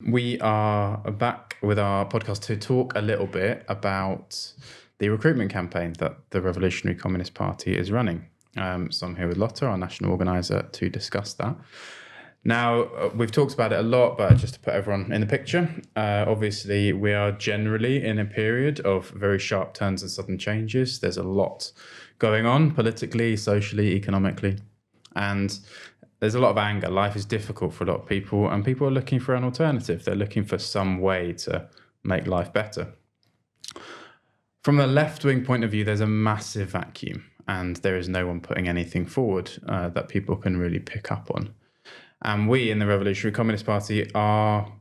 We are back with our podcast to talk a little bit about the recruitment campaign that the Revolutionary Communist Party is running. So I'm here with Lotta, our national organiser, to discuss that. Now, we've talked about it a lot, but just to put everyone in the picture, obviously we are generally in a period of very sharp turns and sudden changes. There's a lot going on politically, socially, economically, and there's a lot of anger. Life is difficult for a lot of people, and people are looking for an alternative. They're looking for some way to make life better. From the left-wing point of view, there's a massive vacuum, and there is no one putting anything forward that people can really pick up on. And we in the Revolutionary Communist Party are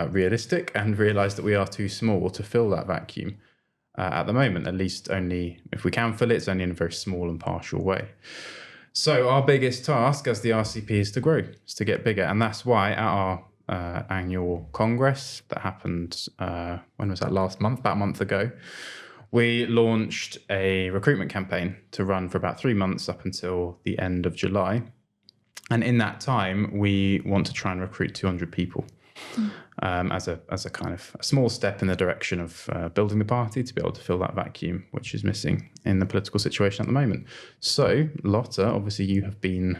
realistic and realise that we are too small to fill that vacuum at the moment. At least only, if we can fill it, it's only in a very small and partial way. So our biggest task as the RCP is to grow, is to get bigger. And that's why at our annual Congress that happened, when was that, last month, about a month ago, we launched a recruitment campaign to run for about 3 months up until the end of July. And in that time, we want to try and recruit 200 people as a kind of a small step in the direction of building the party to be able to fill that vacuum, which is missing in the political situation at the moment. So, Lotta, obviously you have been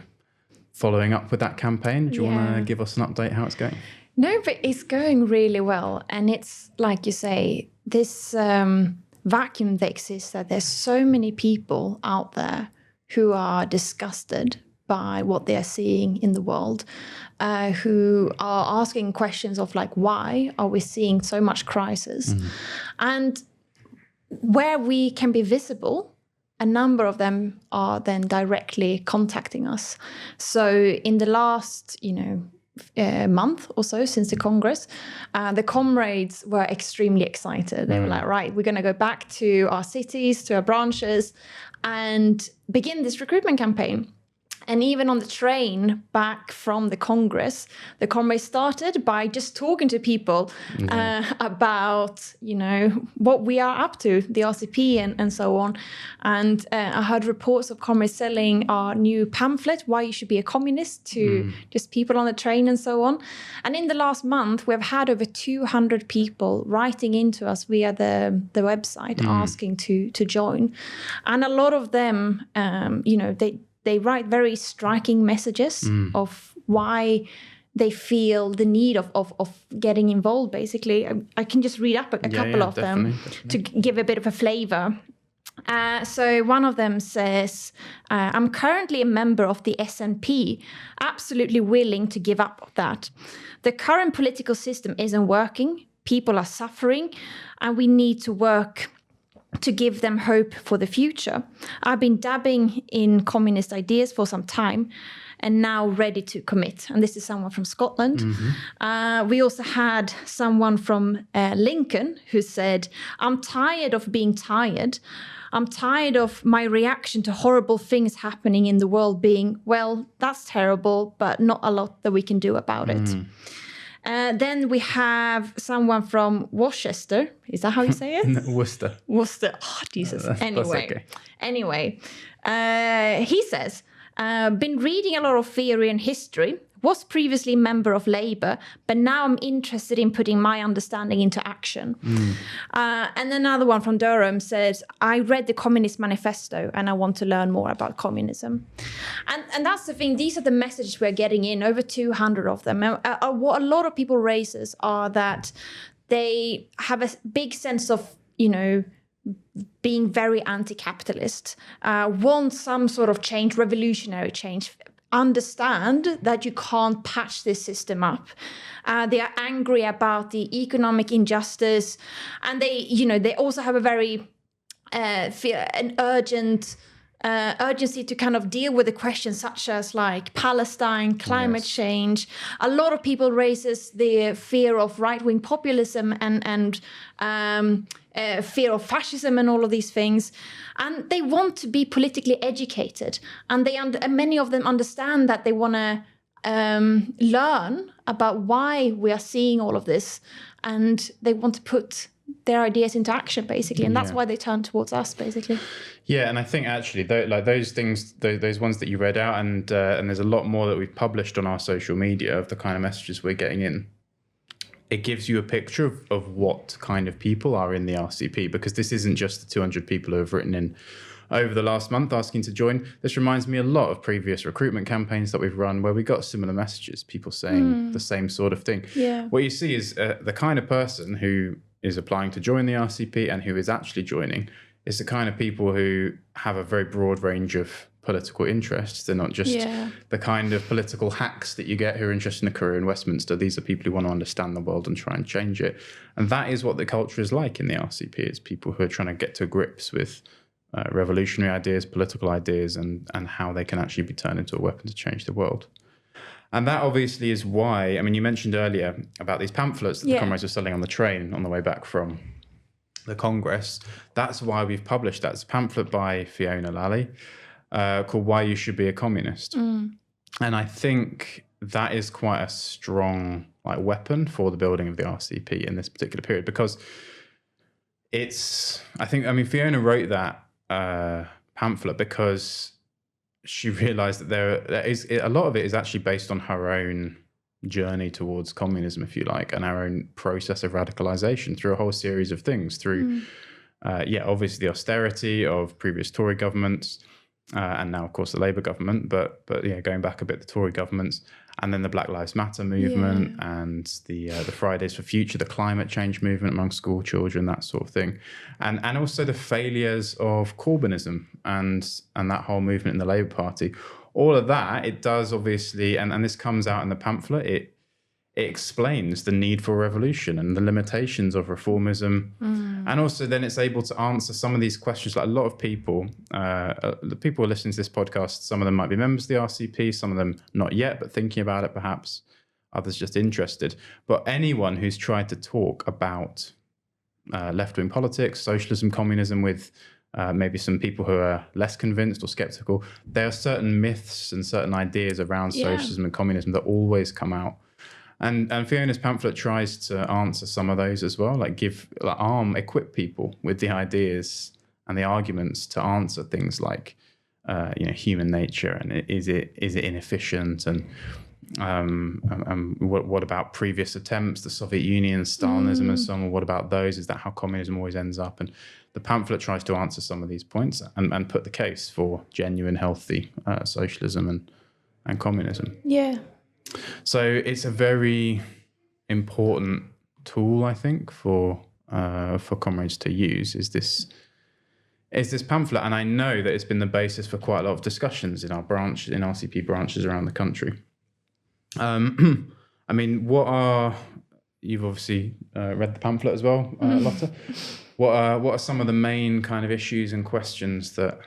following up with that campaign. Do you want to give us an update how it's going? No, but it's going really well. And it's, like you say, this vacuum that exists, that there's so many people out there who are disgusted by what they are seeing in the world, who are asking questions of like, why are we seeing so much crisis? And where we can be visible, a number of them are then directly contacting us. So in the last, month or so since the Congress, the comrades were extremely excited. They were like, right, we're going to go back to our cities, to our branches, and begin this recruitment campaign. And even on the train back from the Congress, the comrades started by just talking to people about, what we are up to, the RCP and so on. And I heard reports of comrades selling our new pamphlet, Why You Should Be a Communist, to just people on the train and so on. And in the last month, we've had over 200 people writing into us via the website asking to join. And a lot of them, they write very striking messages of why they feel the need of getting involved, basically. I can just read up a couple of them to give a bit of a flavor. So one of them says, I'm currently a member of the SNP, absolutely willing to give up that. The current political system isn't working, people are suffering, and we need to work to give them hope for the future. I've been dabbing in communist ideas for some time and now ready to commit. And this is someone from Scotland. We also had someone from Lincoln who said, I'm tired of being tired. I'm tired of my reaction to horrible things happening in the world being, well, that's terrible, but not a lot that we can do about it. Then we have someone from Worcester. Is that how you say it? Worcester. Worcester. Oh, Jesus. Anyway, he says, been reading a lot of theory and history, was previously a member of Labour, but now I'm interested in putting my understanding into action. And another one from Durham says, I read the Communist Manifesto and I want to learn more about communism. And that's the thing, these are the messages we're getting in, over 200 of them. What a lot of people raises are that they have a big sense of, being very anti-capitalist, want some sort of change, revolutionary change, understand that you can't patch this system up. They are angry about the economic injustice, and they also have a very urgency to kind of deal with the questions such as like Palestine, climate change. A lot of people raises the fear of right-wing populism and fear of fascism and all of these things. And they want to be politically educated. And many of them understand that they want to learn about why we are seeing all of this. And they want to put their ideas into action, basically. And that's why they turn towards us, basically. Yeah, and I think actually, those things, those ones that you read out, and there's a lot more that we've published on our social media of the kind of messages we're getting in. it gives you a picture of what kind of people are in the RCP, because this isn't just the 200 people who have written in over the last month asking to join. This reminds me a lot of previous recruitment campaigns that we've run where we got similar messages, people saying the same sort of thing. Yeah. What you see is the kind of person who is applying to join the RCP and who is actually joining is the kind of people who have a very broad range of political interests. They're not just the kind of political hacks that you get who are interested in a career in Westminster. These are people who want to understand the world and try and change it. And that is what the culture is like in the RCP. It's people who are trying to get to grips with revolutionary ideas, political ideas, and how they can actually be turned into a weapon to change the world. And that obviously is why, I mean, you mentioned earlier about these pamphlets that the comrades were selling on the train on the way back from the Congress. That's why we've published that. It's a pamphlet by Fiona Lally called Why You Should Be a Communist. And I think that is quite a strong weapon for the building of the RCP in this particular period, because Fiona wrote that pamphlet because she realized that there is a lot of it is actually based on her own journey towards communism, if you like, and our own process of radicalization through a whole series of things, through obviously the austerity of previous Tory governments, and now of course the Labour government, but going back a bit, the Tory governments, and then the Black Lives Matter movement, and the Fridays for Future, the climate change movement among school children, that sort of thing, and also the failures of Corbynism and that whole movement in the Labour Party. All of that, it does obviously, and this comes out in the pamphlet, it explains the need for revolution and the limitations of reformism. And also then it's able to answer some of these questions. Like a lot of people, the people who are listening to this podcast, some of them might be members of the RCP, some of them not yet, but thinking about it perhaps, others just interested. But anyone who's tried to talk about left-wing politics, socialism, communism with maybe some people who are less convinced or skeptical, there are certain myths and certain ideas around socialism and communism that always come out. And Fiona's pamphlet tries to answer some of those as well, equip people with the ideas and the arguments to answer things like, human nature, and is it inefficient, and what about previous attempts, the Soviet Union, Stalinism, and so on? What about those? Is that how communism always ends up? And the pamphlet tries to answer some of these points and put the case for genuine, healthy socialism and communism. Yeah. So it's a very important tool, I think, for comrades to use. Is this pamphlet, and I know that it's been the basis for quite a lot of discussions in our branch, in RCP branches around the country. I mean, you've obviously read the pamphlet as well, Lotta. What are some of the main kind of issues and questions that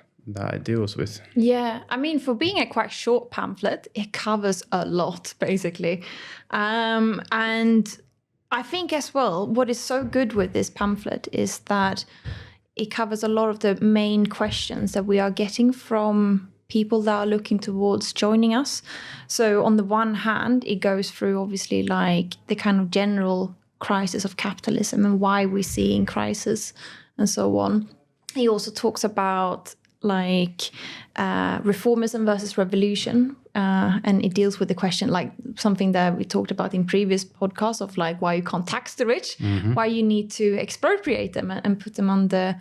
it deals with? Yeah, I mean, for being a quite short pamphlet, it covers a lot, basically. And I think as well, what is so good with this pamphlet is that it covers a lot of the main questions that we are getting from people that are looking towards joining us. So on the one hand, it goes through obviously like the kind of general crisis of capitalism and why we're seeing crisis and so on. He also talks about reformism versus revolution, and it deals with the question, like something that we talked about in previous podcasts, of like why you can't tax the rich, why you need to expropriate them and put them on the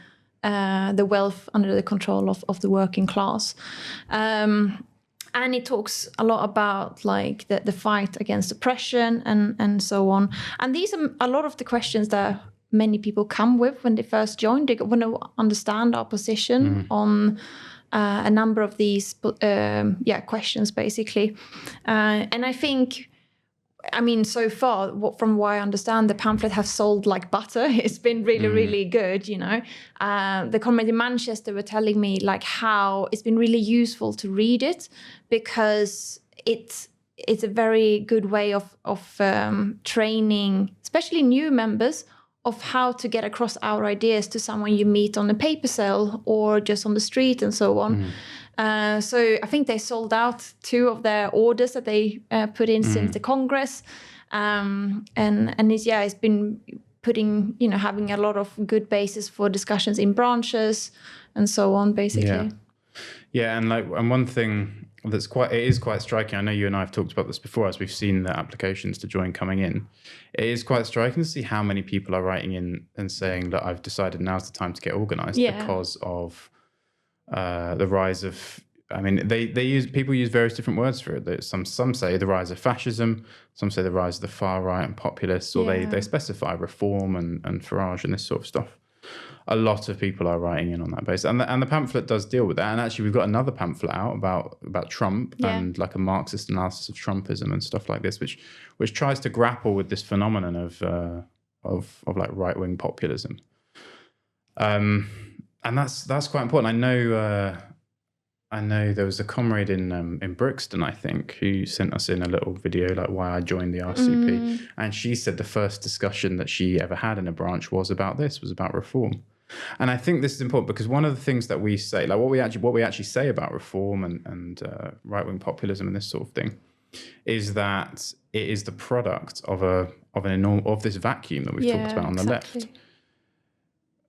wealth under the control of the working class. And it talks a lot about like the fight against oppression and so on. And these are a lot of the questions that many people come with when they first join. They want to understand our position on a number of these questions, basically. And I think, I mean, so far, from what I understand, the pamphlet has sold like butter. It's been really, really good, The comrade in Manchester were telling me like how it's been really useful to read it, because it's a very good way of training, especially new members, of how to get across our ideas to someone you meet on a paper cell or just on the street and so on. So I think they sold out 2 of their orders that they put in since the Congress. And it's been putting, having a lot of good basis for discussions in branches and so on, basically. Yeah, and one thing it is quite striking. I know you and I have talked about this before as we've seen the applications to join coming in. It is quite striking to see how many people are writing in and saying that I've decided now's the time to get organised because of the rise of. I mean, people use various different words for it. Some say the rise of fascism, some say the rise of the far right and populists, or they specify reform and Farage and this sort of stuff. A lot of people are writing in on that basis, and the pamphlet does deal with that. And actually, we've got another pamphlet out about Trump and like a Marxist analysis of Trumpism and stuff like this, which tries to grapple with this phenomenon of like right wing populism. And that's quite important. I know there was a comrade in Brixton, I think, who sent us in a little video like why I joined the RCP, and she said the first discussion that she ever had in a branch was about reform. And I think this is important because one of the things that we say, like what we actually say about reform and right-wing populism and this sort of thing, is that it is the product of this vacuum that we've talked about on the left.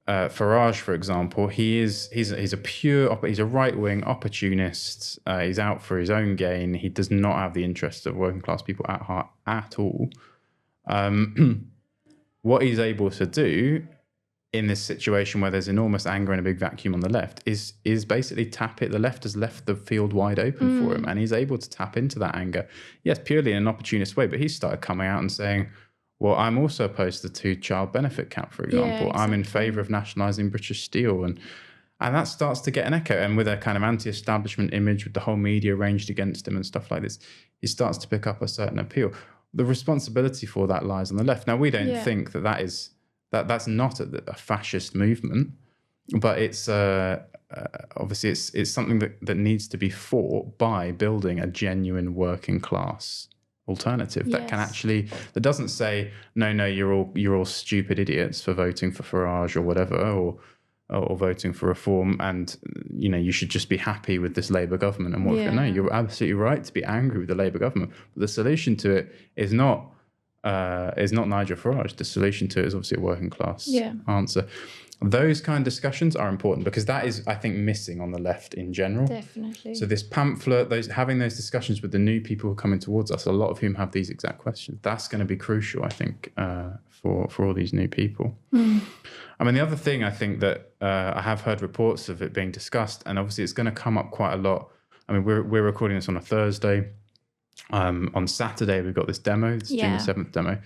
Farage, for example, he's a right-wing opportunist. He's out for his own gain. He does not have the interests of working class people at heart at all. What he's able to do in this situation where there's enormous anger and a big vacuum on the left is basically tap it. The left has left the field wide open for him, and he's able to tap into that anger. Yes, purely in an opportunist way, but he started coming out and saying, well, I'm also opposed to the two-child benefit cap, for example. Yeah, exactly. I'm in favour of nationalising British Steel. And that starts to get an echo. And with a kind of anti-establishment image, with the whole media ranged against him and stuff like this, he starts to pick up a certain appeal. The responsibility for that lies on the left. Now, we don't think that's not a fascist movement, but it's obviously it's something that needs to be fought by building a genuine working class alternative that can actually, that doesn't say no you're all stupid idiots for voting for Farage or whatever, or voting for reform, and you should just be happy with this Labour government and what. No, you're absolutely right to be angry with the Labour government, but the solution to it is not Nigel Farage. The solution to it is obviously a working class answer. Those kind of discussions are important because that is, I think, missing on the left in general. Definitely. So this pamphlet, having those discussions with the new people who are coming towards us, a lot of whom have these exact questions, that's going to be crucial, I think, for all these new people. I mean, the other thing I think that I have heard reports of it being discussed, and obviously it's going to come up quite a lot. I mean, we're recording this on a Thursday. On Saturday, we've got this demo, this June the 7th demo.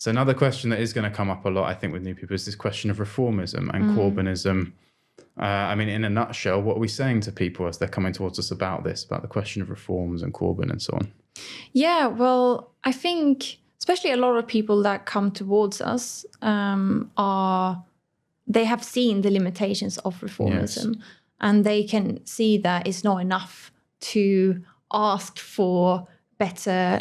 So another question that is going to come up a lot, I think, with new people is this question of reformism and Corbynism. I mean, in a nutshell, what are we saying to people as they're coming towards us about the question of reforms and Corbyn and so on? Yeah, well, I think especially a lot of people that come towards us they have seen the limitations of reformism, and they can see that it's not enough to ask for better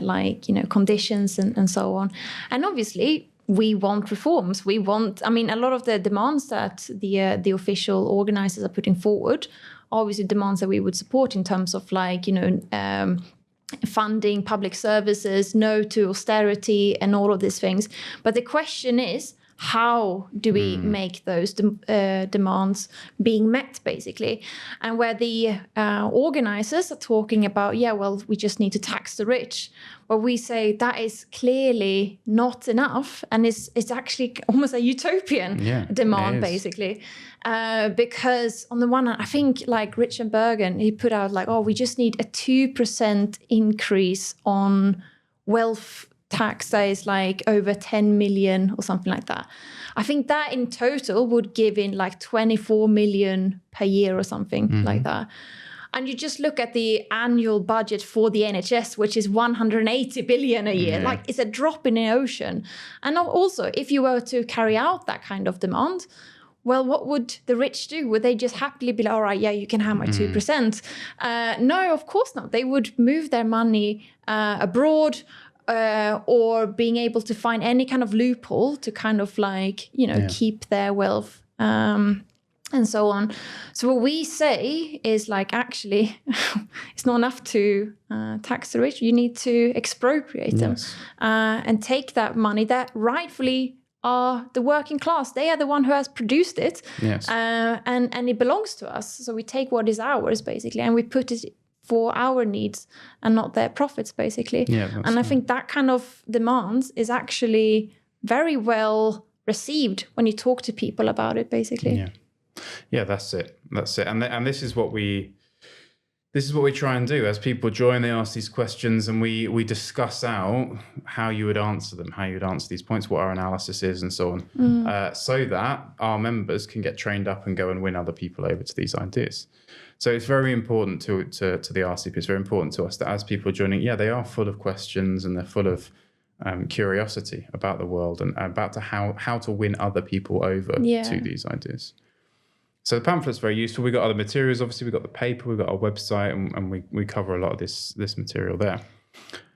conditions and so on. And obviously we want reforms. A lot of the demands that the official organizers are putting forward are obviously demands that we would support in terms of funding public services, no to austerity and all of these things. But the question is, how do we make those demands being met, basically? And where the organizers are talking about, we just need to tax the rich. Well, we say that is clearly not enough, and it's actually almost a utopian demand, basically. Because on the one hand, I think Richard Bergen, he put out we just need a 2% increase on wealth tax that is over 10 million or something like that. I think that in total would give in 24 million per year or something like that. And you just look at the annual budget for the NHS, which is 180 billion a year. It's a drop in the ocean. And also, if you were to carry out that kind of demand, well, what would the rich do? Would they just happily be all right, you can have my 2%? No, of course not. They would move their money abroad, or being able to find any kind of loophole to kind of keep their wealth and so on. So what we say is actually it's not enough to tax the rich. You need to expropriate them and take that money that rightfully are the working class. They are the one who has produced it, and it belongs to us. So we take what is ours, basically, and we put it for our needs and not their profits, basically. Yeah, and I think that kind of demands is actually very well received when you talk to people about it, basically. Yeah, that's it. And this is what we try and do. As people join, they ask these questions, and we discuss out how you would answer them, how you would answer these points, what our analysis is, and so on, so that our members can get trained up and go and win other people over to these ideas. So it's very important to the RCP. It's very important to us that as people are joining, they are full of questions and they're full of curiosity about the world and about how to win other people over to these ideas. So the pamphlet's very useful. We've got other materials. Obviously, we've got the paper, we've got our website, and we cover a lot of this material there.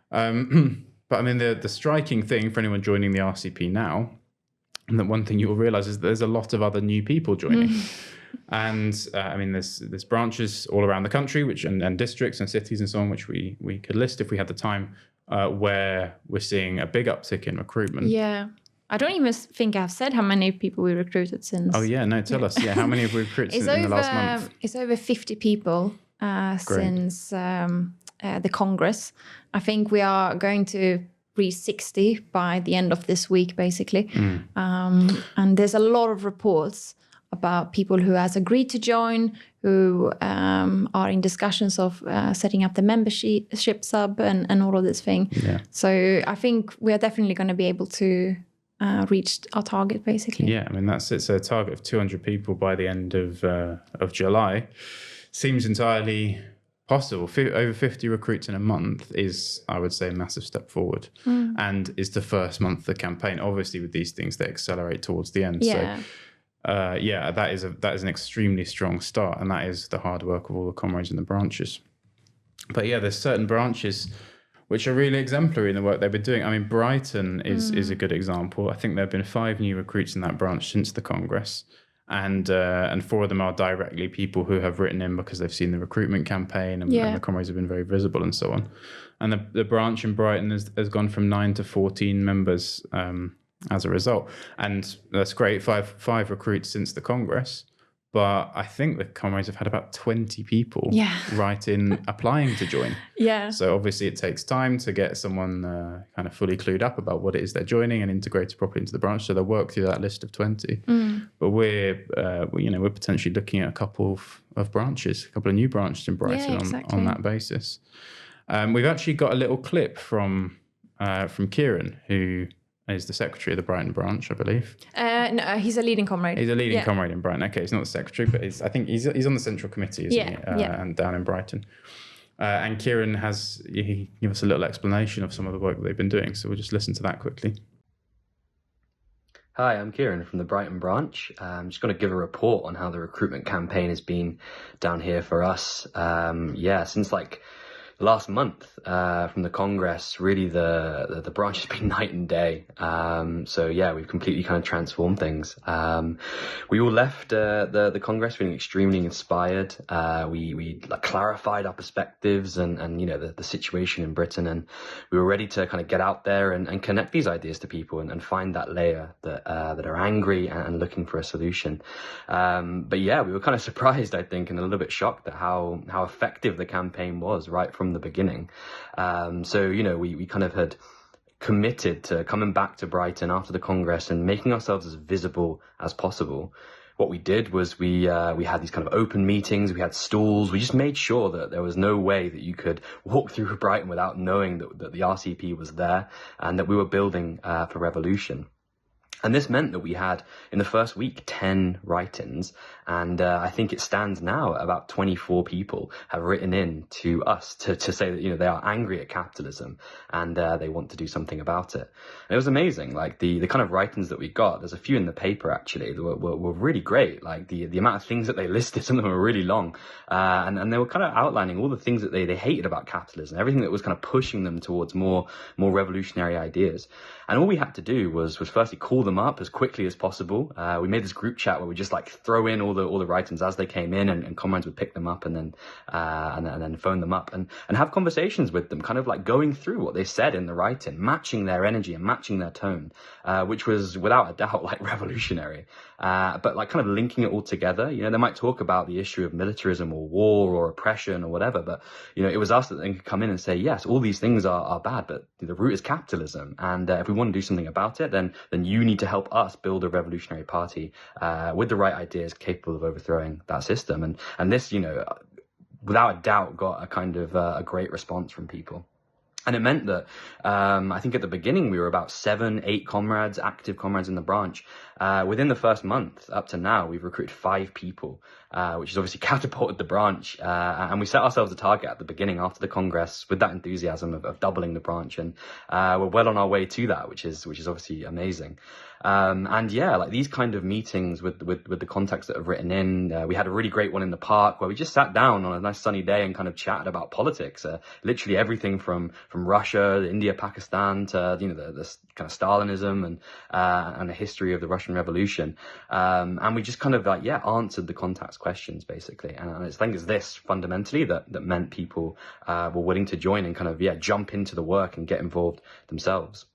But I mean, the striking thing for anyone joining the RCP now, and that one thing you'll realize is that there's a lot of other new people joining. And I mean, there's branches all around the country, and districts and cities and so on, which we could list if we had the time, where we're seeing a big uptick in recruitment. Yeah. I don't even think I've said how many people we recruited since. Oh, yeah. No, tell us. Yeah, how many have we recruited in the last month? It's over 50 people since the Congress. I think we are going to reach 60 by the end of this week, basically. And there's a lot of reports about people who has agreed to join, who are in discussions of setting up the membership sub and all of this thing. Yeah. So I think we are definitely going to be able to reach our target, basically. Yeah, I mean, that's it's a target of 200 people by the end of July. Seems entirely possible. Over 50 recruits in a month is, I would say, a massive step forward, and is the first month of the campaign. Obviously, with these things, they accelerate towards the end. Yeah. So, that is an extremely strong start, and that is the hard work of all the comrades in the branches. But yeah, there's certain branches which are really exemplary in the work they've been doing. I mean, Brighton is a good example. I think there have been 5 new recruits in that branch since the Congress, and 4 of them are directly people who have written in because they've seen the recruitment campaign, and the comrades have been very visible and so on. And the branch in Brighton has gone from 9 to 14 members as a result, and that's great. 5 recruits since the Congress. But I think the comrades have had about 20 people write in applying to join. Yeah. So obviously it takes time to get someone kind of fully clued up about what it is they're joining and integrated properly into the branch. So they'll work through that list of 20. But we're potentially looking at a couple of branches, a couple of new branches in Brighton on that basis. We've actually got a little clip from Kieran, who is the secretary of the Brighton branch, I believe. No, he's a leading comrade. He's a leading comrade in Brighton. Okay, he's not the secretary, but I think he's on the central committee, isn't he? And down in Brighton. And Kieran he gave us a little explanation of some of the work that they've been doing. So we'll just listen to that quickly. Hi, I'm Kieran from the Brighton branch. I'm just going to give a report on how the recruitment campaign has been down here for us. Since last month from the Congress, really the branch has been night and day. We've completely kind of transformed things. We all left the Congress feeling extremely inspired. We clarified our perspectives and the situation in Britain, and we were ready to kind of get out there and connect these ideas to people and find that layer that are angry and looking for a solution. We were kind of surprised, I think, and a little bit shocked at how effective the campaign was right from the beginning. We kind of had committed to coming back to Brighton after the Congress and making ourselves as visible as possible. What we did was we had these kind of open meetings, we had stalls, we just made sure that there was no way that you could walk through Brighton without knowing that the RCP was there and that we were building for revolution. And this meant that we had, in the first week, 10 write-ins, and I think it stands now at about 24 people have written in to us to say that, they are angry at capitalism and they want to do something about it. And it was amazing, the kind of write-ins that we got. There's a few in the paper, actually, that were really great. The amount of things that they listed, some of them were really long, and they were kind of outlining all the things that they hated about capitalism, everything that was kind of pushing them towards more revolutionary ideas. And all we had to do was firstly call them up as quickly as possible. We made this group chat where we just like throw in all the write-ins as they came in, and comrades would pick them up and then phone them up and have conversations with them, kind of like going through what they said in the write-in, matching their energy and matching their tone, which was without a doubt like revolutionary. But like kind of linking it all together. You know, they might talk about the issue of militarism or war or oppression or whatever, but you know, it was us that then could come in and say, yes, all these things are bad, but the root is capitalism, and if we want to do something about it, then you need to help us build a revolutionary party with the right ideas capable of overthrowing that system. And this, you know, without a doubt, got a kind of a great response from people. And it meant that I think at the beginning we were about 7-8 comrades, active comrades in the branch. Within the first month up to now, we've recruited 5 people, which has obviously catapulted the branch. And we set ourselves a target at the beginning after the Congress with that enthusiasm of doubling the branch. And we're well on our way to that, which is obviously amazing. And yeah, like these kind of meetings with the contacts that have written in, we had a really great one in the park where we just sat down on a nice sunny day and kind of chatted about politics, literally everything from Russia, India, Pakistan to, you know, the kind of Stalinism and the history of the Russian Revolution. And we just kind of like, answered the contacts questions basically. And I think it's this fundamentally that meant people were willing to join and kind of, jump into the work and get involved themselves.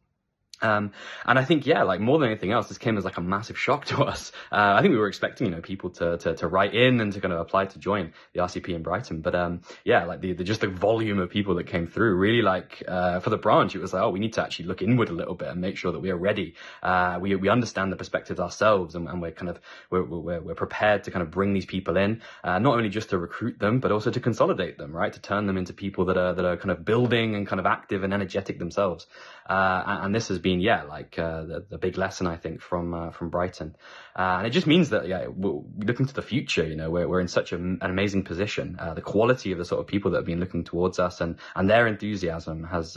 And I think, like more than anything else, this came as like a massive shock to us. I think we were expecting, people to write in and to kind of apply to join the RCP in Brighton. But, like the volume of people that came through really like, for the branch, it was like, oh, we need to actually look inward a little bit and make sure that we are ready. We understand the perspectives ourselves, and we're kind of, we're prepared to kind of bring these people in, not only just to recruit them, but also to consolidate them, right? To turn them into people that are kind of building and kind of active and energetic themselves. And this has been, the big lesson, I think, from Brighton. And it just means that, we're looking to the future, we're in such an amazing position. The quality of the sort of people that have been looking towards us and their enthusiasm has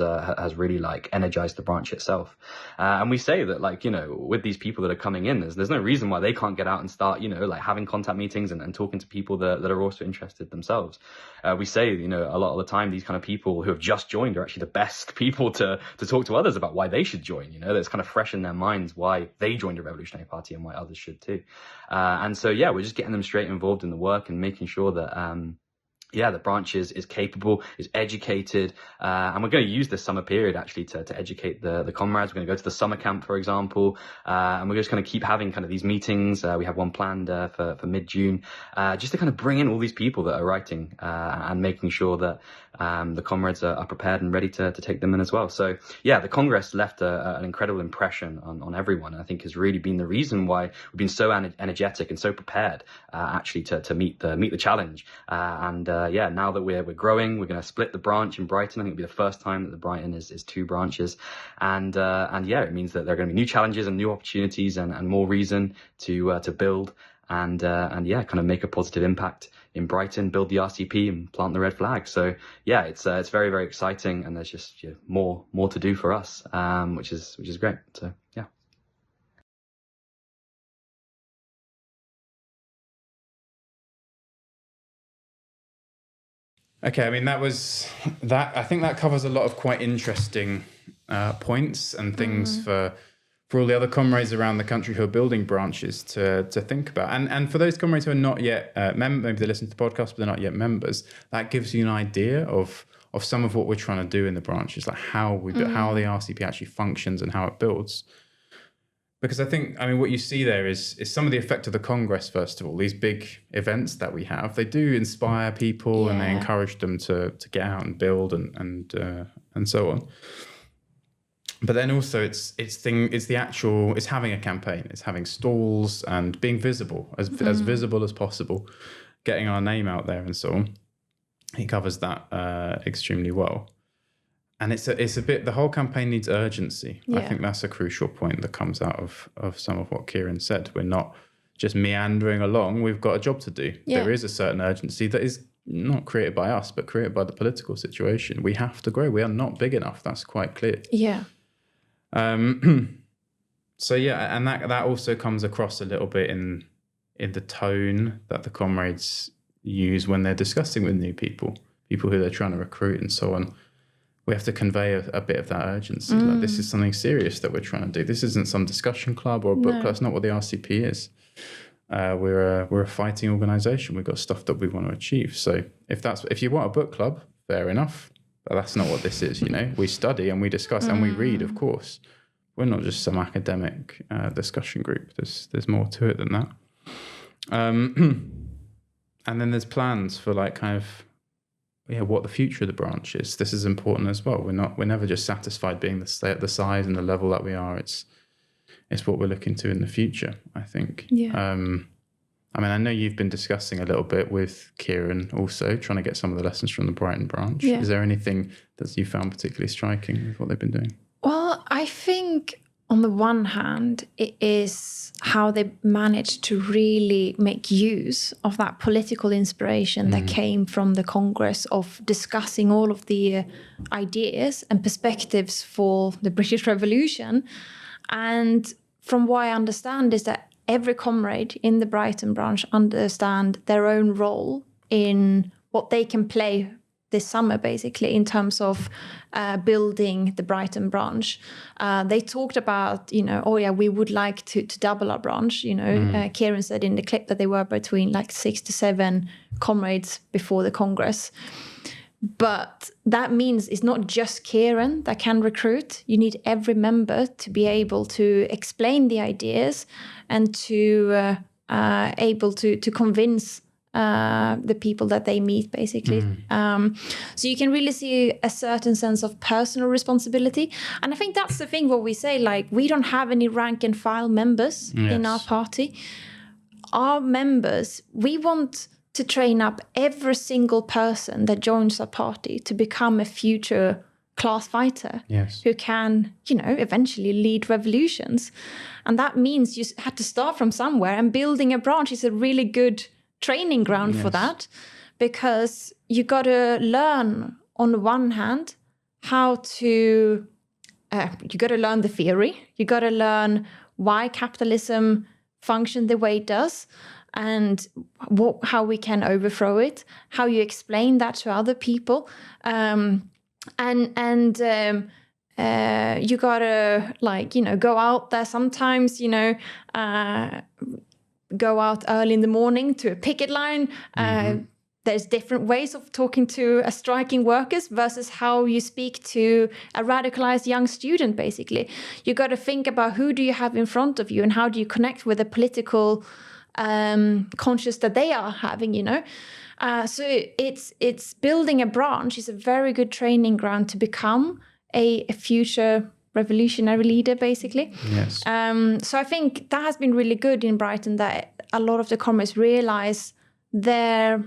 really like energized the branch itself. And we say that, with these people that are coming in, there's no reason why they can't get out and start, like having contact meetings and talking to people that are also interested themselves. We say, a lot of the time, these kind of people who have just joined are actually the best people to talk to others about why they should join, that's kind of fresh in their minds why they joined a revolutionary party and why others should too. And so, we're just getting them straight involved in the work and making sure that, the branch is capable, is educated, and we're going to use this summer period actually to educate the comrades. We're going to go to the summer camp, for example, and we're just going to keep having kind of these meetings. We have one planned for mid-June, just to kind of bring in all these people that are writing and making sure that the comrades are prepared and ready to take them in as well. So the Congress left an incredible impression on everyone, and I think has really been the reason why we've been so energetic and so prepared actually to meet the challenge. Now that we're growing, we're going to split the branch in Brighton. I think it'll be the first time that the Brighton is 2 branches, and it means that there are going to be new challenges and new opportunities and more reason to build and kind of make a positive impact in Brighton, build the RCP and plant the red flag. So it's very, very exciting, and there's just more to do for us, which is great. So yeah. Okay, I mean, that. I think that covers a lot of quite interesting points and things for all the other comrades around the country who are building branches to think about. And for those comrades who are not yet members, maybe they listen to the podcast, but they're not yet members, that gives you an idea of some of what we're trying to do in the branches, like how how the RCP actually functions and how it builds. Because I think, what you see there is some of the effect of the Congress, first of all. These big events that we have, they do inspire people and they encourage them to get out and build and so on. But then also it's having a campaign, it's having stalls and being visible, as visible as possible, getting our name out there and so on. He covers that extremely well. And it's a bit, the whole campaign needs urgency. Yeah. I think that's a crucial point that comes out of some of what Kieran said. We're not just meandering along. We've got a job to do. Yeah. There is a certain urgency that is not created by us, but created by the political situation. We have to grow. We are not big enough. That's quite clear. Yeah. So and that also comes across a little bit in the tone that the comrades use when they're discussing with new people who they're trying to recruit and so on. we have to convey a bit of that urgency. Like, this is something serious that we're trying to do. This isn't some discussion club or a book club. It's not what the RCP is. We're a fighting organisation. We've got stuff that we want to achieve. So if you want a book club, fair enough. But that's not what this is. We study and we discuss and we read, of course. We're not just some academic discussion group. There's more to it than that. And then there's plans for like kind of what the future of the branch is. This is important as well. We're never just satisfied being the size and the level that we are. It's what we're looking to in the future, I think. Yeah. I know you've been discussing a little bit with Kieran also, trying to get some of the lessons from the Brighton branch. Yeah. Is there anything that you found particularly striking with what they've been doing? Well, I think on the one hand, it is how they managed to really make use of that political inspiration that came from the Congress of discussing all of the ideas and perspectives for the British Revolution. And from what I understand is that every comrade in the Brighton branch understand their own role in what they can play this summer, basically, in terms of building the Brighton branch. They talked about, we would like to double our branch. Kieran said in the clip that they were between like 6 to 7 comrades before the Congress. But that means it's not just Kieran that can recruit. You need every member to be able to explain the ideas and to able to convince the people that they meet, basically. So you can really see a certain sense of personal responsibility. And I think that's the thing what we say, like, we don't have any rank and file members in our party. Our members, we want to train up every single person that joins our party to become a future class fighter who can, eventually lead revolutions. And that means you had to start from somewhere, and building a branch is a really good training ground for that, because you got to learn, on the one hand, how to, you got to learn the theory, you got to learn why capitalism functions the way it does, and how we can overthrow it, how you explain that to other people, and you gotta go out there sometimes, go out early in the morning to a picket line. There's different ways of talking to striking workers versus how you speak to a radicalized young student, basically. You got to think about who do you have in front of you and how do you connect with the political conscious that they are having, So it's building a branch is a very good training ground to become a future revolutionary leader, basically. Yes. So I think that has been really good in Brighton, that a lot of the comrades realize their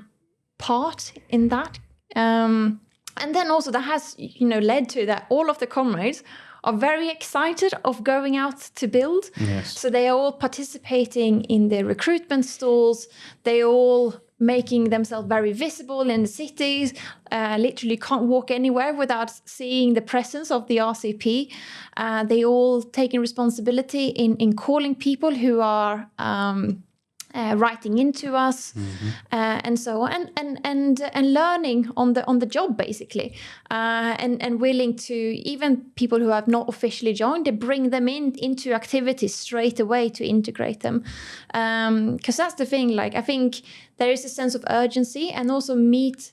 part in that. And then also that has, led to that all of the comrades are very excited of going out to build. Yes. So they are all participating in the recruitment stalls. They all making themselves very visible in the cities. Literally can't walk anywhere without seeing the presence of the RCP. They all taking responsibility in calling people who are writing into us, and so on, and learning on the job, basically, and willing to, even people who have not officially joined, they bring them into activities straight away to integrate them, because that's the thing. Like, I think there is a sense of urgency, and also meet,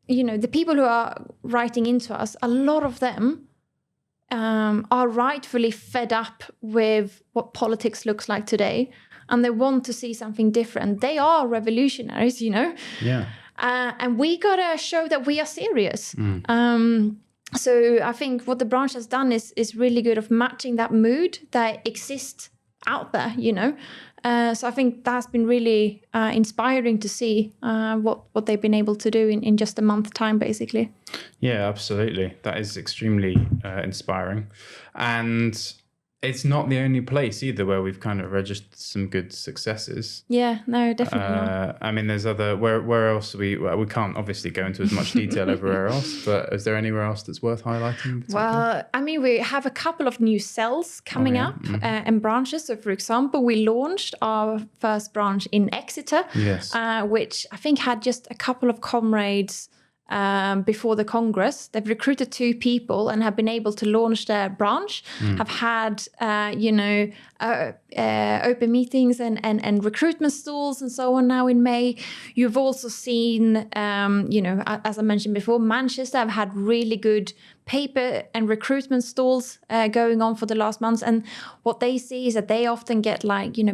the people who are writing into us. A lot of them are rightfully fed up with what politics looks like today. And they want to see something different. They are revolutionaries, Yeah. And we gotta show that we are serious. So I think what the branch has done is really good of matching that mood that exists out there, So I think that's been really inspiring to see what they've been able to do in just a month's time, basically. Yeah, absolutely. That is extremely inspiring. And it's not the only place either where we've kind of registered some good successes. Yeah, no, definitely not. I mean, there's other, where else we can't obviously go into as much detail everywhere else, but is there anywhere else that's worth highlighting? Well, I mean, we have a couple of new cells coming up and branches. So, for example, we launched our first branch in Exeter, yes. Which I think had just a couple of comrades before the Congress. They've recruited 2 people and have been able to launch their branch, have had, open meetings and recruitment stalls and so on now in May. You've also seen, as I mentioned before, Manchester have had really good paper and recruitment stalls going on for the last months. And what they see is that they often get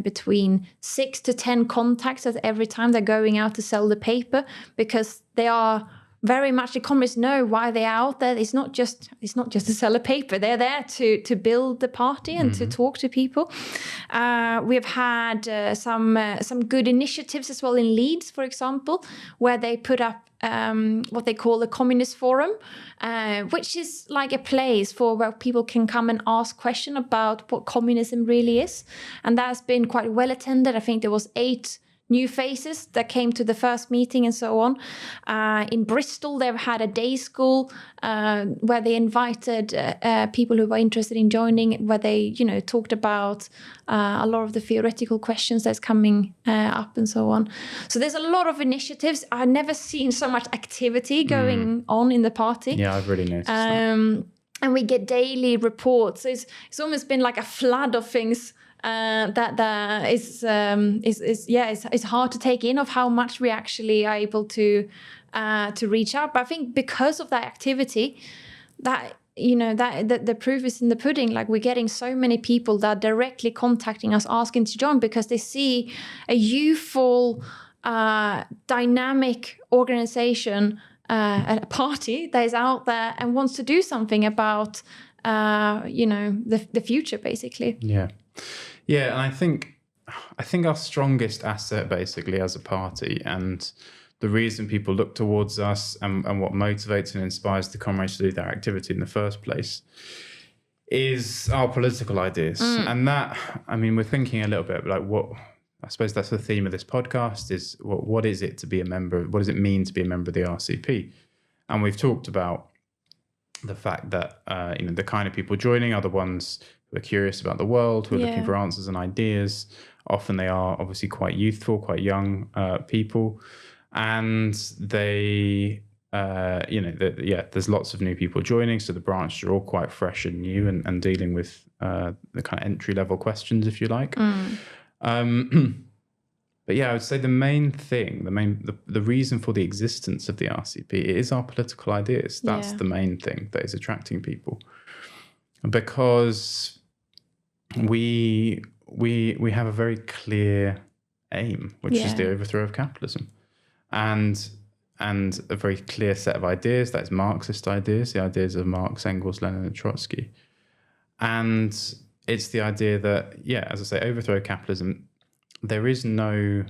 between 6 to 10 contacts at every time they're going out to sell the paper, because they are very much, economists know why they're out there. It's not just to sell a paper. They're there to build the party and to talk to people. We have had some good initiatives as well in Leeds, for example, where they put up what they call the Communist Forum, which is like a place for where people can come and ask questions about what communism really is. And that's been quite well attended. I think there was 8 new faces that came to the first meeting and so on. In Bristol, they've had a day school where they invited people who were interested in joining, where they, talked about a lot of the theoretical questions that's coming up and so on. So there's a lot of initiatives. I've never seen so much activity going on in the party. Yeah, I've really noticed that. And we get daily reports. So it's almost been like a flood of things that is hard to take in, of how much we actually are able to reach out. But I think because of that activity, that the proof is in the pudding. Like, we're getting so many people that are directly contacting us, asking to join, because they see a youthful, dynamic organization, a party that is out there and wants to do something about the future, basically. Yeah, and I think our strongest asset, basically, as a party, and the reason people look towards us and what motivates and inspires the comrades to do their activity in the first place, is our political ideas. And that, we're thinking a little bit like I suppose that's the theme of this podcast, is what is it to be a member? What does it mean to be a member of the RCP? And we've talked about the fact that the kind of people joining are the ones who are curious about the world, who are looking for answers and ideas. Often they are obviously quite youthful, quite young people, and they, there's lots of new people joining. So the branches are all quite fresh and new, and dealing with the kind of entry level questions, if you like. But yeah, I would say the main thing, the reason for the existence of the RCP is our political ideas. That's the main thing that is attracting people, because we have a very clear aim, which is the overthrow of capitalism, and a very clear set of ideas. That is Marxist ideas, the ideas of Marx, Engels, Lenin, and Trotsky. And it's the idea that, as I say, overthrow capitalism. There is no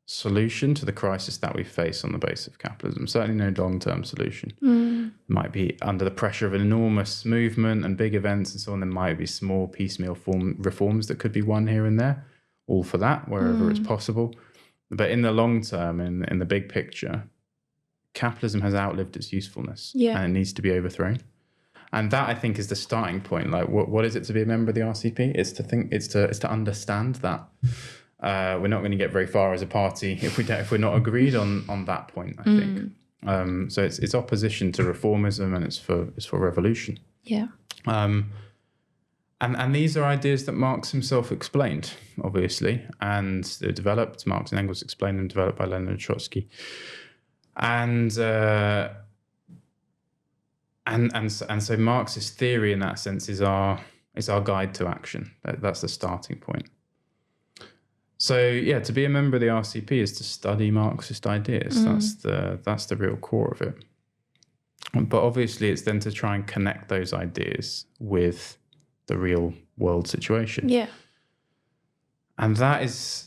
solution to the crisis that we face on the basis of capitalism. Certainly no long-term solution. Might be under the pressure of an enormous movement and big events and so on. There might be small piecemeal reforms that could be won here and there. All for that, wherever it's possible. But in the long term, in the big picture, capitalism has outlived its usefulness, and it needs to be overthrown. And that, I think, is the starting point. Like, what is it to be a member of the RCP? It's to understand that we're not going to get very far as a party if we're not agreed on that point, I think. So it's opposition to reformism, and it's for revolution. And these are ideas that Marx himself explained, obviously, and they're developed. Marx and Engels explained and developed by Lenin and Trotsky. And so Marxist theory, in that sense, is our guide to action. That's the starting point. So to be a member of the RCP is to study Marxist ideas. That's the real core of it. But obviously, it's then to try and connect those ideas with the real world situation. And that is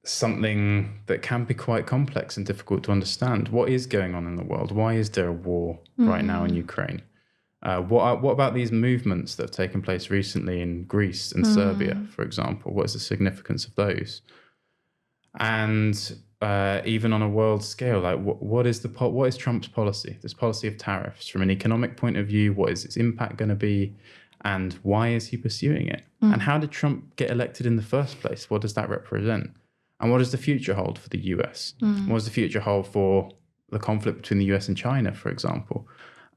something that can be quite complex and difficult to understand. What is going on in the world? Why is there a war right now in Ukraine? What about these movements that have taken place recently in Greece and Serbia, for example? What is the significance of those? And even on a world scale, like what is Trump's policy? This policy of tariffs, from an economic point of view, what is its impact going to be? And why is he pursuing it? And how did Trump get elected in the first place? What does that represent? And what does the future hold for the US? What does the future hold for the conflict between the US and China, for example?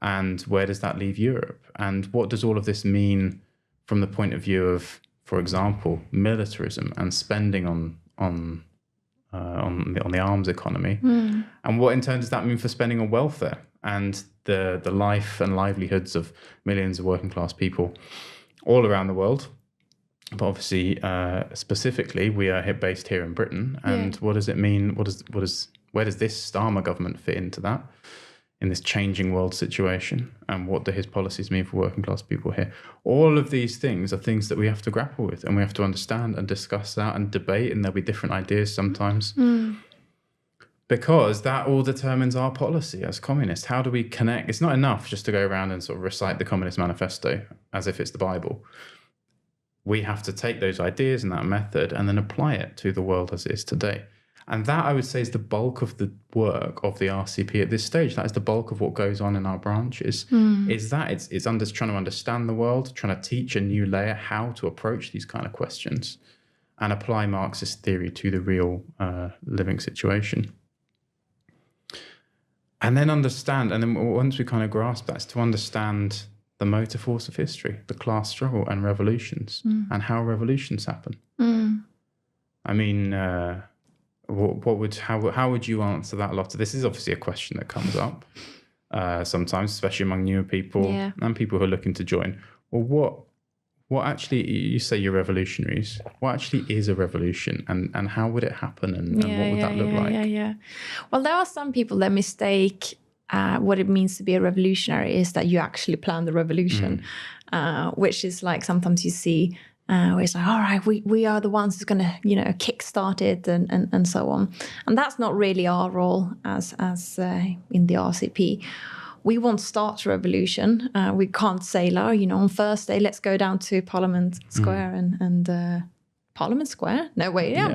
And where does that leave Europe? And what does all of this mean from the point of view of, for example, militarism and spending on the arms economy? And what in turn does that mean for spending on welfare and the life and livelihoods of millions of working class people all around the world? But obviously, specifically, we are based here in Britain. And what does it mean? Where does this Starmer government fit into that, in this changing world situation? And what do his policies mean for working class people here? All of these things are things that we have to grapple with, and we have to understand and discuss that and debate, and there'll be different ideas sometimes. Because that all determines our policy as communists. How do we connect? It's not enough just to go around and sort of recite the Communist Manifesto as if it's the Bible. We have to take those ideas and that method and then apply it to the world as it is today. And that, I would say, is the bulk of the work of the RCP at this stage. That is the bulk of what goes on in our branch, is that it's trying to understand the world, trying to teach a new layer how to approach these kind of questions and apply Marxist theory to the real living situation. And then once we kind of grasp that, it's to understand the motor force of history, the class struggle and revolutions, and how revolutions happen. I mean, how would you answer that, Lotta? This is obviously a question that comes up sometimes, especially among newer people and people who are looking to join. Well, what actually, you say you're revolutionaries, what actually is a revolution, and how would it happen, and what would that look like? Well, there are some people that mistake what it means to be a revolutionary is that you actually plan the revolution, which is like sometimes you see where it's like, all right, we are the ones who's going to, kickstart it and so on. And that's not really our role as in the RCP. We won't start a revolution. We can't say, on Thursday, let's go down to Parliament Square and Parliament Square? No, wait. Yeah.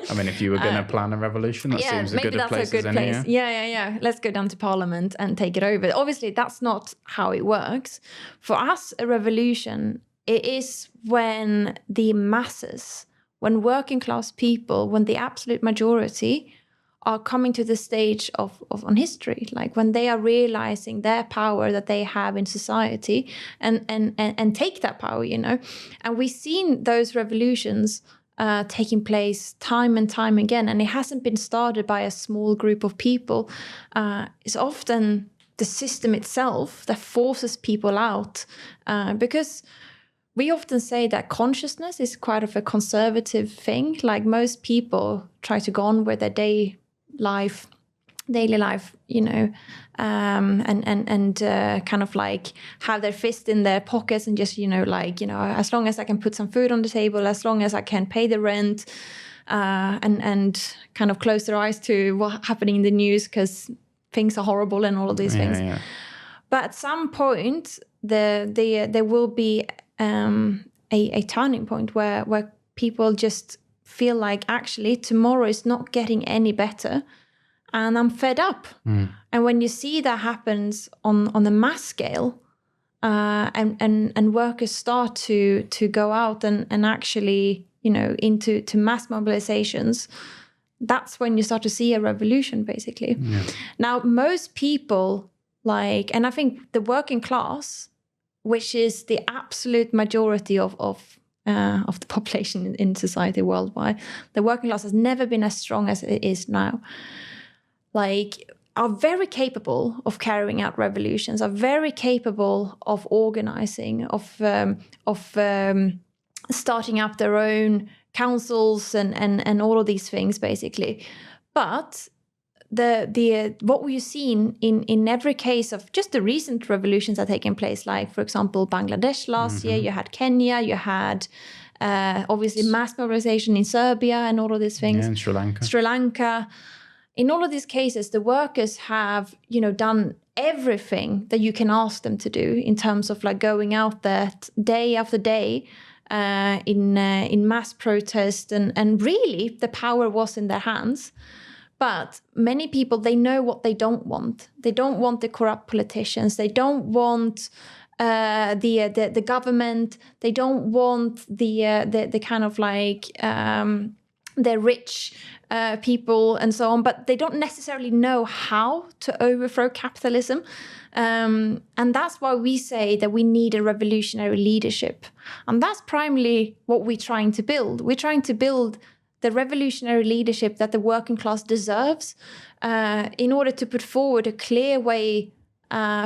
I mean, if you were going to plan a revolution, that seems as good a place as any. Yeah. Let's go down to Parliament and take it over. Obviously, that's not how it works. For us, a revolution, it is when the masses, when working class people, when the absolute majority are coming to the stage of on history, like when they are realizing their power that they have in society and take that power, And we've seen those revolutions taking place time and time again, and it hasn't been started by a small group of people. It's often the system itself that forces people out, because we often say that consciousness is quite of a conservative thing. Like most people try to go on with their daily life, and kind of like have their fist in their pockets and just, as long as I can put some food on the table, as long as I can pay the rent, and kind of close their eyes to what's happening in the news because things are horrible and all of these things. Yeah. But at some point, there will be a turning point where people just feel like, actually, tomorrow is not getting any better, and I'm fed up. And when you see that happens on the mass scale, and workers start to go out and actually, into mass mobilizations, that's when you start to see a revolution, basically. Yeah. Now, most people and I think the working class, which is the absolute majority of the population in society worldwide, the working class has never been as strong as it is now. Are very capable of carrying out revolutions, are very capable of organizing, of starting up their own councils and all of these things, basically. But what we've seen in every case of just the recent revolutions that are taking place, like, for example, Bangladesh last year, you had Kenya, you had obviously mass mobilization in Serbia and all of these things. Yeah, and Sri Lanka. In all of these cases, the workers have, done everything that you can ask them to do in terms of going out there day after day in mass protest, and really the power was in their hands. But many people, they know what they don't want. They don't want the corrupt politicians. They don't want the government. They don't want the kind of they're rich people and so on, but they don't necessarily know how to overthrow capitalism. And that's why we say that we need a revolutionary leadership. And that's primarily what we're trying to build. We're trying to build the revolutionary leadership that the working class deserves in order to put forward a clear way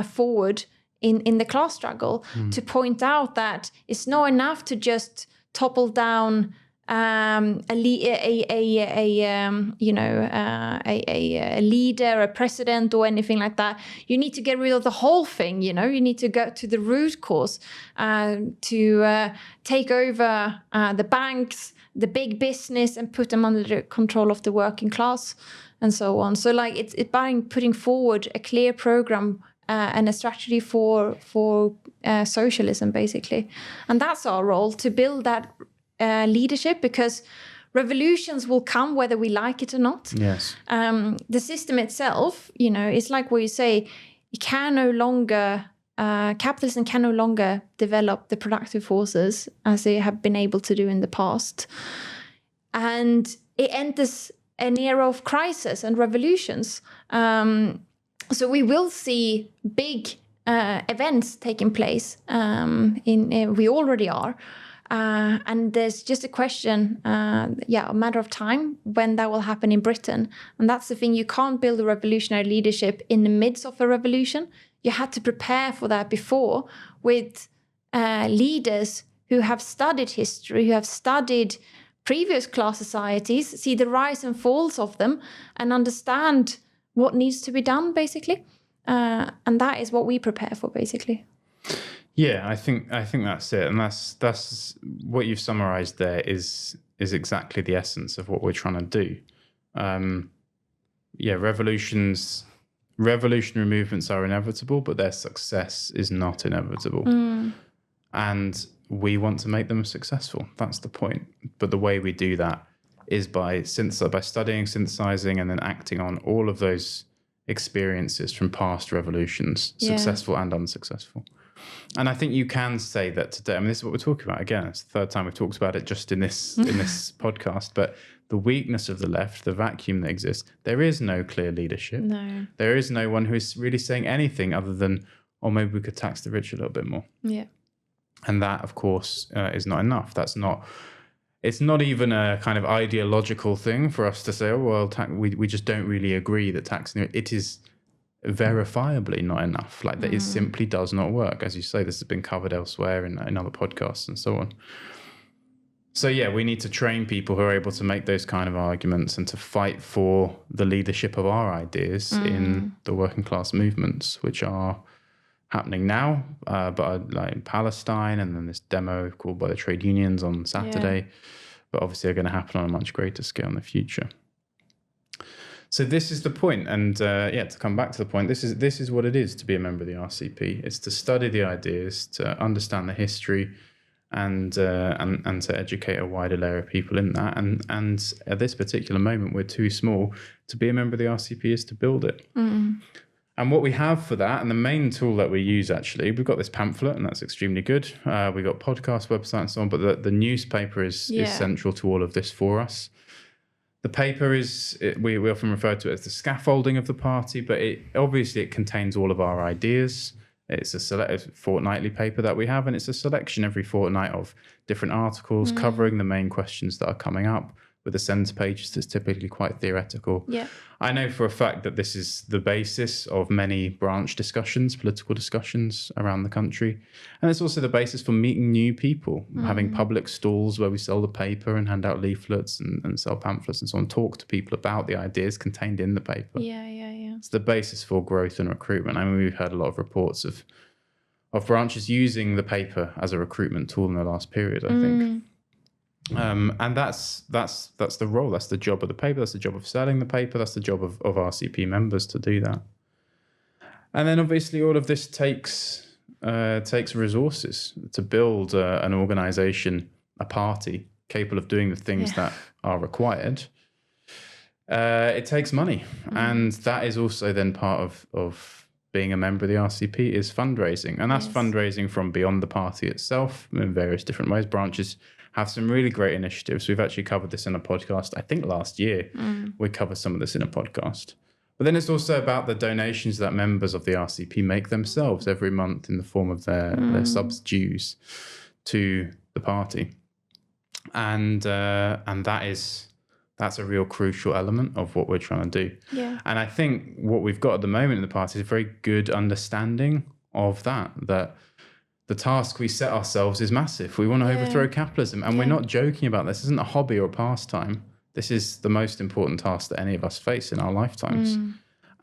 forward in the class struggle, to point out that it's not enough to just topple down a leader, a president, or anything like that. You need to get rid of the whole thing. You need to go to the root cause, to take over the banks, the big business, and put them under the control of the working class, and so on. So, like, it's by putting forward a clear program and a strategy for socialism, basically, and that's our role, to build that leadership, because revolutions will come whether we like it or not. Yes. The system itself, it's like what you say, it can no longer, capitalism can no longer develop the productive forces as they have been able to do in the past. And it enters an era of crisis and revolutions. So we will see big events taking place. We already are. And there's just a question, a matter of time when that will happen in Britain. And that's the thing, you can't build a revolutionary leadership in the midst of a revolution. You had to prepare for that before, with leaders who have studied history, who have studied previous class societies, see the rise and falls of them, and understand what needs to be done, basically. And that is what we prepare for, basically. Yeah, I think that's it, and that's what you've summarised there is exactly the essence of what we're trying to do. Revolutionary movements are inevitable, but their success is not inevitable, and we want to make them successful. That's the point. But the way we do that is by studying, synthesizing, and then acting on all of those experiences from past revolutions, successful and unsuccessful. And I think you can say that today. I mean, this is what we're talking about. Again, it's the third time we've talked about it just in this podcast. But the weakness of the left, the vacuum that exists, there is no clear leadership. No. There is no one who is really saying anything other than, oh, maybe we could tax the rich a little bit more. Yeah. And that, of course, is not enough. It's not even a kind of ideological thing for us to say, oh, well, we just don't really agree that taxing it is verifiably not enough. Like, that it simply does not work. As you say, this has been covered elsewhere in other podcasts and so on. So yeah, we need to train people who are able to make those kind of arguments and to fight for the leadership of our ideas in the working class movements, which are happening now, but like in Palestine, and then this demo called by the trade unions on Saturday, but obviously are going to happen on a much greater scale in the future. So this is the point, and to come back to the point, this is what it is to be a member of the RCP. It's to study the ideas, to understand the history, and to educate a wider layer of people in that. And at this particular moment, we're too small to be a member of the RCP. Is to build it. And what we have for that, and the main tool that we use, actually, we've got this pamphlet, and that's extremely good. We've got podcast, website, and so on, but the newspaper is central to all of this for us. The paper we often refer to it as the scaffolding of the party, but it contains all of our ideas. It's a fortnightly paper that we have, and it's a selection every fortnight of different articles covering the main questions that are coming up, with a centre page that's typically quite theoretical. Yeah. I know for a fact that this is the basis of many branch discussions, political discussions around the country. And it's also the basis for meeting new people, having public stalls where we sell the paper and hand out leaflets and sell pamphlets and so on, talk to people about the ideas contained in the paper. Yeah. It's the basis for growth and recruitment. I mean, we've heard a lot of reports of branches using the paper as a recruitment tool in the last period, I think. And that's the role, that's the job of the paper, that's the job of selling the paper, that's the job of RCP members to do that. And then obviously all of this takes resources to build an organisation, a party capable of doing the things that are required. It takes money, and that is also then part of being a member of the RCP is fundraising, and that's fundraising from beyond the party itself in various different ways. Branches have some really great initiatives. We've actually covered this in a podcast, I think last year. We covered some of this in a podcast. But then it's also about the donations that members of the RCP make themselves every month in the form of their subs dues to the party. And that's a real crucial element of what we're trying to do. Yeah. And I think what we've got at the moment in the party is a very good understanding of that the task we set ourselves is massive. We want to overthrow capitalism. And we're not joking about this. This isn't a hobby or a pastime. This is the most important task that any of us face in our lifetimes.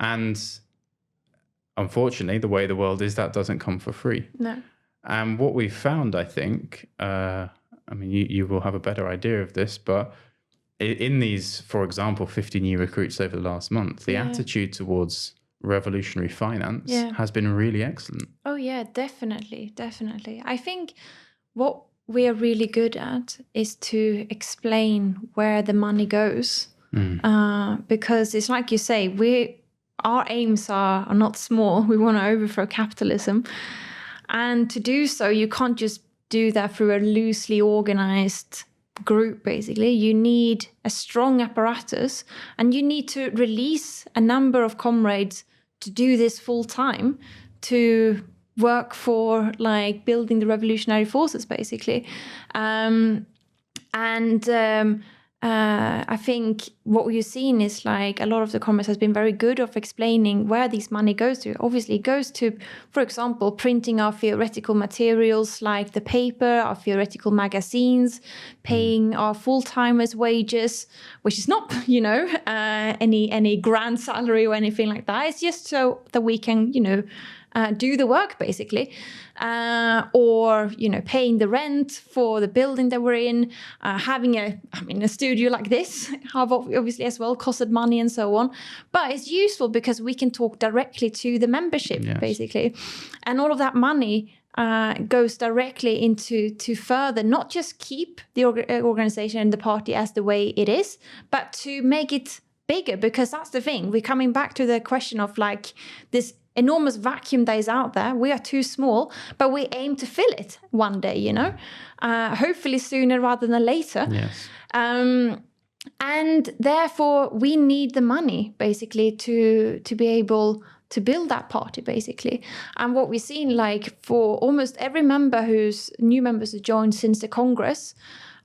And unfortunately, the way the world is, that doesn't come for free. No. And what we've found, I think, I mean, you will have a better idea of this, but in these, for example, 50 new recruits over the last month, the attitude towards revolutionary finance has been really excellent. Oh, yeah, definitely. I think what we are really good at is to explain where the money goes. Because it's like you say, our aims are not small. We want to overthrow capitalism. And to do so, you can't just do that through a loosely organized group, basically. You need a strong apparatus, and you need to release a number of comrades to do this full time, to work for like building the revolutionary forces, basically. I think what we've seen is like a lot of the comrades has been very good of explaining where this money goes to. Obviously, it goes to, for example, printing our theoretical materials like the paper, our theoretical magazines, paying our full-timers wages, which is not, any grand salary or anything like that. It's just so that we can, do the work, basically. Or paying the rent for the building that we're in, having a studio like this have obviously as well costed money and so on. But it's useful because we can talk directly to the membership, basically. And all of that money goes directly into to further not just keep the organization and the party as the way it is, but to make it bigger, because that's the thing. We're coming back to the question of like this enormous vacuum that is out there. We are too small, but we aim to fill it one day, hopefully sooner rather than later. Yes. And therefore we need the money basically to be able to build that party, basically. And what we've seen, like for almost every member new members who joined since the Congress,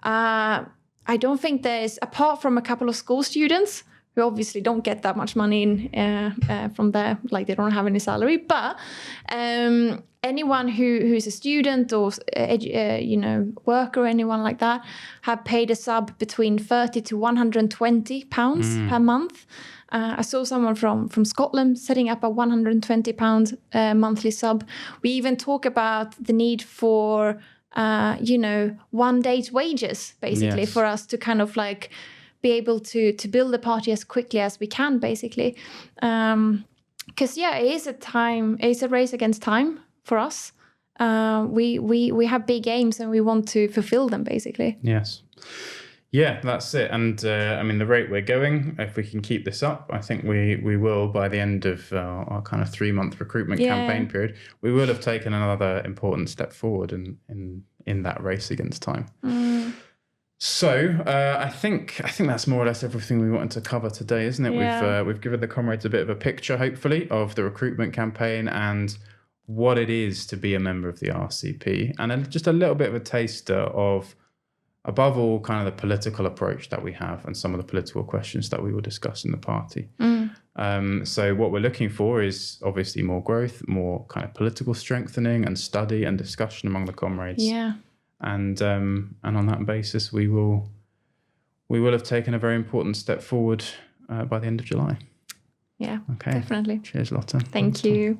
I don't think there's, apart from a couple of school students who obviously don't get that much money from there, like they don't have any salary. But anyone who's a student or worker or anyone like that have paid a sub between 30 to 120 pounds per month. I saw someone from Scotland setting up a 120 pound monthly sub. We even talk about the need for 1 day's wages, basically, for us to kind of like be able to build the party as quickly as we can, basically. Because it's a race against time for us. We have big aims and we want to fulfill them, basically. Yes. Yeah, that's it. And the rate we're going, if we can keep this up, I think we will, by the end of our kind of 3-month recruitment campaign period, we will have taken another important step forward in that race against time. So I think that's more or less everything we wanted to cover today, isn't it? Yeah. We've given the comrades a bit of a picture, hopefully, of the recruitment campaign and what it is to be a member of the RCP, and just a little bit of a taster of, above all, kind of the political approach that we have and some of the political questions that we will discuss in the party. So what we're looking for is obviously more growth, more kind of political strengthening and study and discussion among the comrades. Yeah. And on that basis, we will have taken a very important step forward by the end of July. Yeah, okay. Definitely. Cheers, Lotta. Thank you.